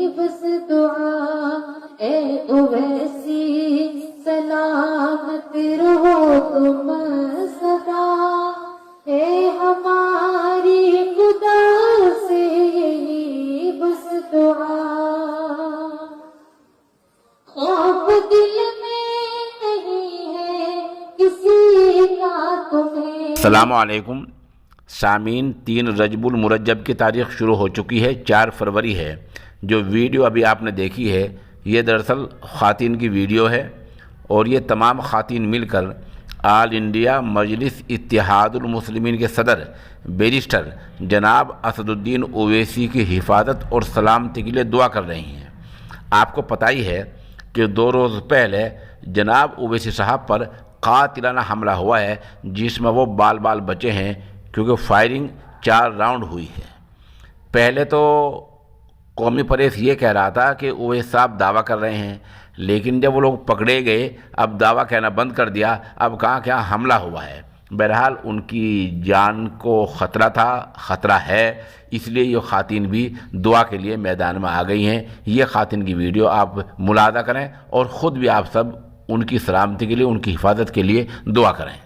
بس دعا اے اویسی سلامت رہو تم سدا، اے ہماری خدا سے یہی بس دعا، خوف دل میں نہیں ہے کسی کا تمہیں۔ السلام علیکم سامعین، 3 رجب المرجب کی تاریخ شروع ہو چکی ہے، 4 فروری ہے۔ جو ویڈیو ابھی آپ نے دیکھی ہے یہ دراصل خواتین کی ویڈیو ہے، اور یہ تمام خواتین مل کر آل انڈیا مجلس اتحاد المسلمین کے صدر بیرسٹر جناب اسد الدین اویسی کی حفاظت اور سلامتی کے لیے دعا کر رہی ہیں۔ آپ کو پتہ ہی ہے کہ 2 روز پہلے جناب اویسی صاحب پر قاتلانہ حملہ ہوا ہے، جس میں وہ بال بچے ہیں، کیونکہ فائرنگ 4 راؤنڈ ہوئی ہے۔ پہلے تو قومی پریس یہ کہہ رہا تھا کہ اویس صاحب دعویٰ کر رہے ہیں، لیکن جب وہ لوگ پکڑے گئے اب دعویٰ کہنا بند کر دیا، اب کہاں حملہ ہوا ہے۔ بہرحال ان کی جان کو خطرہ تھا، خطرہ ہے، اس لیے یہ خواتین بھی دعا کے لیے میدان میں آ گئی ہیں۔ یہ خواتین کی ویڈیو آپ ملاحظہ کریں اور خود بھی آپ سب ان کی سلامتی کے لیے، ان کی حفاظت کے لیے دعا کریں۔